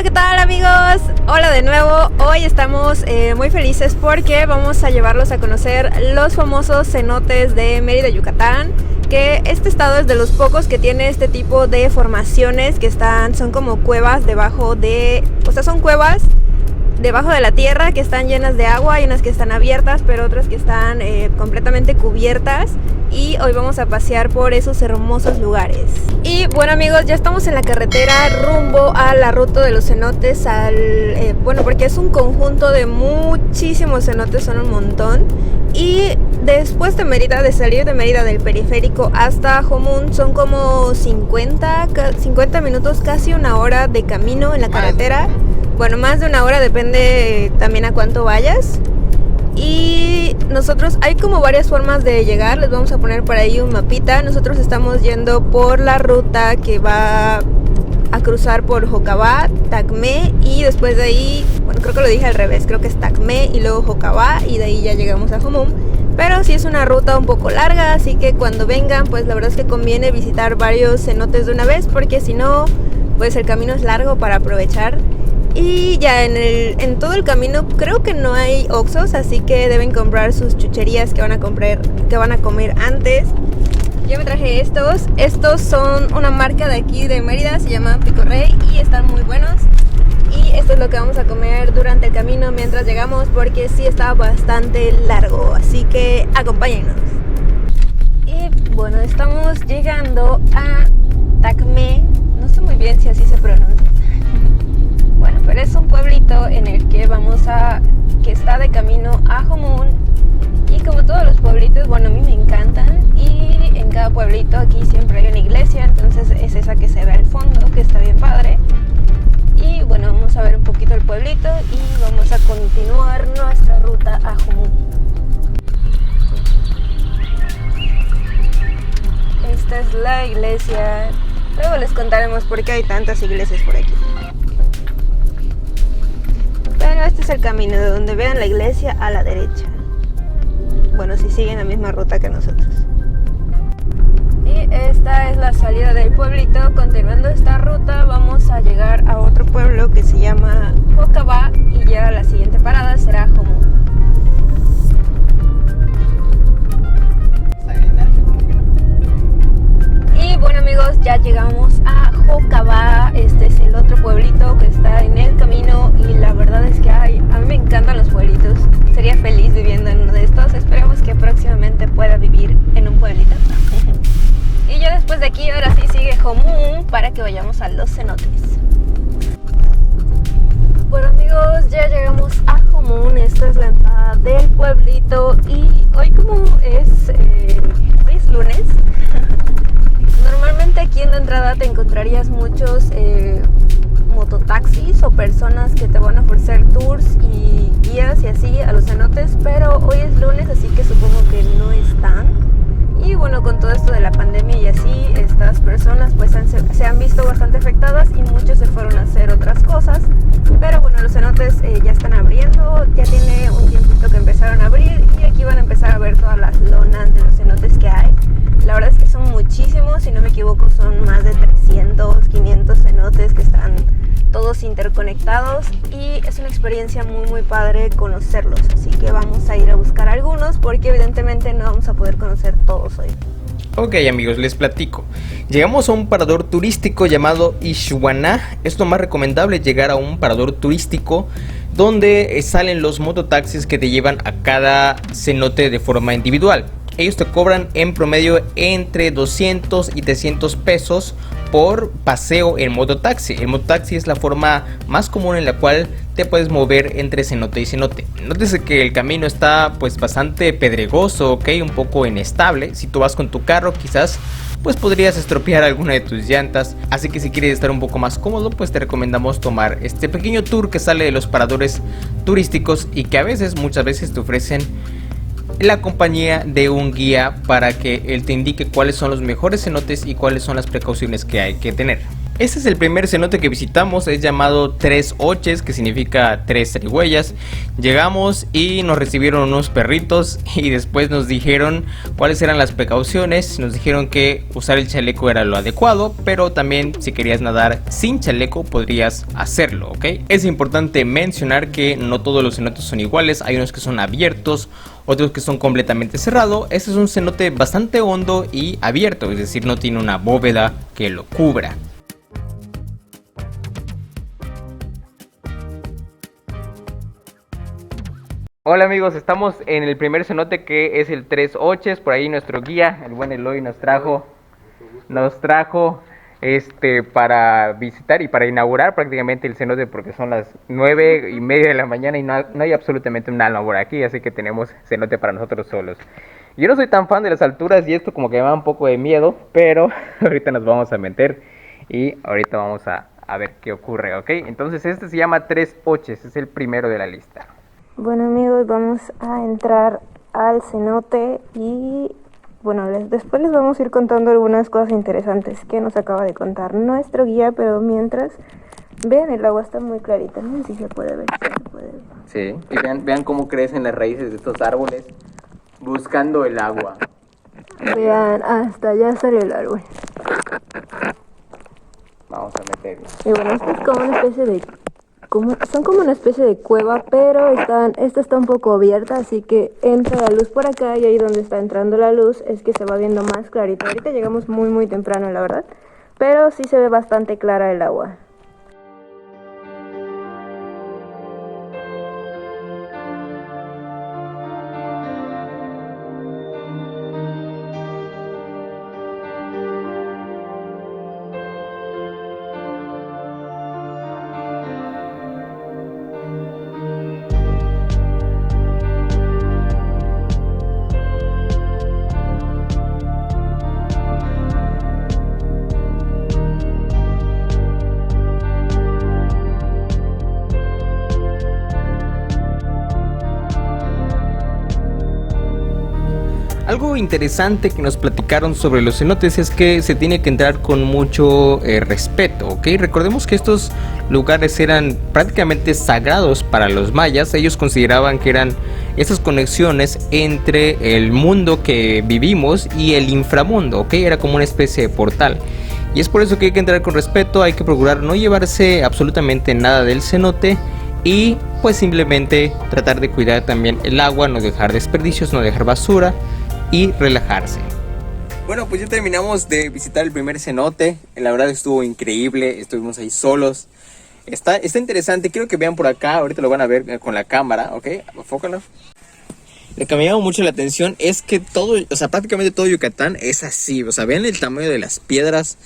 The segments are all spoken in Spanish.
Hola, ¿qué tal amigos? Hola de nuevo. Hoy estamos muy felices porque vamos a llevarlos a conocer los famosos cenotes de Mérida, Yucatán. Que este estado es de los pocos que tiene este tipo de formaciones que son como cuevas debajo de... O sea, son cuevas debajo de la tierra que están llenas de agua. Hay unas que están abiertas, pero otras que están completamente cubiertas. Y hoy vamos a pasear por esos hermosos lugares. Y bueno amigos, ya estamos en la carretera rumbo a la ruta de los cenotes. Bueno, porque es un conjunto de muchísimos cenotes, son un montón. Y después de Mérida, de salir de Mérida del periférico hasta Jomún, son como 50 minutos, casi una hora de camino en la carretera. Bueno, más de una hora, depende también a cuánto vayas. Y nosotros, hay como varias formas de llegar, les vamos a poner por ahí un mapita. Nosotros estamos yendo por la ruta que va a cruzar por Jocabá, Tacmé y después de ahí, bueno, creo que lo dije al revés, creo que es Tacmé y luego Jocabá y de ahí ya llegamos a Jomún. Pero sí es una ruta un poco larga, así que cuando vengan, pues la verdad es que conviene visitar varios cenotes de una vez, porque si no, pues el camino es largo para aprovechar. Y ya en todo el camino creo que no hay Oxxos, así que deben comprar sus chucherías que van a comer antes. Yo me traje estos son una marca de aquí de Mérida, se llaman Pico Rey y están muy buenos. Y esto es lo que vamos a comer durante el camino mientras llegamos, porque sí está bastante largo, así que acompáñennos. Y bueno, estamos llegando a Tacmé, no sé muy bien si así se pronuncia. Bueno, pero es un pueblito en el que que está de camino a Jomún. Y como todos los pueblitos, bueno, a mí me encantan. Y en cada pueblito aquí siempre hay una iglesia, entonces es esa que se ve al fondo, que está bien padre. Y bueno, vamos a ver un poquito el pueblito y vamos a continuar nuestra ruta a Jomún. Esta es la iglesia. Luego les contaremos por qué hay tantas iglesias por aquí. Pero este es el camino de donde vean la iglesia a la derecha. Bueno, si siguen la misma ruta que nosotros. Y esta es la salida del pueblito. Continuando esta ruta vamos a llegar a otro pueblo que se llama Jocabá y ya la siguiente parada será Jomún. Y bueno amigos, ya llegamos a Jocabá. Este es el otro pueblito que está en el camino y la verdad es que a mí me encantan los pueblitos. Sería feliz viviendo en uno de estos. Esperemos que próximamente pueda vivir en un pueblito. Y ya después de aquí, ahora sí sigue Jomún para que vayamos a los cenotes. Bueno amigos, ya llegamos a Jomún. Esta es la entrada del pueblito y hoy como es lunes. Normalmente aquí en la entrada te encontrarías muchos mototaxis o personas que te van a ofrecer tours y guías y así a los cenotes, pero hoy es lunes, así que supongo que no están. Y bueno, con todo esto de la pandemia y así, estas personas pues se han visto bastante afectadas y muchos se fueron a hacer otras cosas. Pero bueno, los cenotes ya están abriendo, ya tiene un tiempito que empezaron a abrir y aquí van a empezar a ver todas las lonas de los cenotes que hay. La verdad es que son muchísimos, si no me equivoco son más de 300, 500 cenotes que están todos interconectados y es una experiencia muy muy padre conocerlos, así que vamos a ir a buscar algunos porque evidentemente no vamos a poder conocer todos hoy. Ok amigos, les platico. Llegamos a un parador turístico llamado Ixhuaná. Es lo más recomendable, llegar a un parador turístico donde salen los mototaxis que te llevan a cada cenote de forma individual. Ellos te cobran en promedio entre 200 y 300 pesos por paseo en mototaxi. El mototaxi es la forma más común en la cual te puedes mover entre cenote y cenote. Nótese que el camino está pues bastante pedregoso, ok, un poco inestable. Si tú vas con tu carro quizás pues podrías estropear alguna de tus llantas, así que si quieres estar un poco más cómodo pues te recomendamos tomar este pequeño tour que sale de los paradores turísticos y que muchas veces te ofrecen la compañía de un guía para que él te indique cuáles son los mejores cenotes y cuáles son las precauciones que hay que tener. Este es el primer cenote que visitamos, es llamado Tres Oches, que significa tres zarigüeyas. Llegamos y nos recibieron unos perritos y después nos dijeron cuáles eran las precauciones. Nos dijeron que usar el chaleco era lo adecuado, pero también si querías nadar sin chaleco podrías hacerlo, ¿ok? Es importante mencionar que no todos los cenotes son iguales, hay unos que son abiertos, otros que son completamente cerrados. Este es un cenote bastante hondo y abierto, es decir, no tiene una bóveda que lo cubra. Hola amigos, estamos en el primer cenote que es el Tres Oches. Por ahí nuestro guía, el buen Eloy, nos trajo para visitar y para inaugurar prácticamente el cenote, porque son las 9:30 de la mañana y no hay absolutamente un alma por aquí, así que tenemos cenote para nosotros solos. Yo no soy tan fan de las alturas y esto como que me da un poco de miedo, pero ahorita nos vamos a meter y ahorita vamos a ver qué ocurre, ¿ok? Entonces este se llama Tres Oches, es el primero de la lista. Bueno amigos, vamos a entrar al cenote y bueno, después les vamos a ir contando algunas cosas interesantes que nos acaba de contar nuestro guía, pero mientras, vean, el agua está muy clarita, no sé si se puede ver, Sí, y vean cómo crecen las raíces de estos árboles buscando el agua. Vean, hasta allá sale el árbol. Vamos a meterlo. Y bueno, esto es como una especie de... son como una especie de cueva, pero esta está un poco abierta, así que entra la luz por acá y ahí donde está entrando la luz es que se va viendo más clarito. Ahorita llegamos muy temprano, la verdad, pero sí se ve bastante clara el agua. Algo interesante que nos platicaron sobre los cenotes es que se tiene que entrar con mucho respeto, ¿ok? Recordemos que estos lugares eran prácticamente sagrados para los mayas. Ellos consideraban que eran esas conexiones entre el mundo que vivimos y el inframundo, ¿ok? Era como una especie de portal. Y es por eso que hay que entrar con respeto, hay que procurar no llevarse absolutamente nada del cenote y pues simplemente tratar de cuidar también el agua, no dejar desperdicios, no dejar basura y relajarse. Bueno, pues ya terminamos de visitar el primer cenote. La verdad estuvo increíble, estuvimos ahí solos. Está interesante, quiero que vean por acá, ahorita lo van a ver con la cámara, ¿ok? Enfócalo. Lo que me llama mucho la atención es que prácticamente todo Yucatán es así, vean el tamaño de las piedras.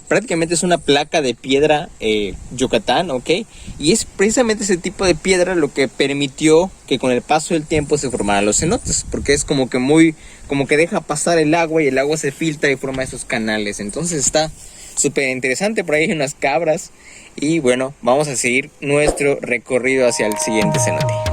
Prácticamente es una placa de piedra Yucatán, ¿ok? Y es precisamente ese tipo de piedra lo que permitió que con el paso del tiempo se formaran los cenotes, porque es como que deja pasar el agua y el agua se filtra y forma esos canales. Entonces está súper interesante, por ahí hay unas cabras y bueno, vamos a seguir nuestro recorrido hacia el siguiente cenote.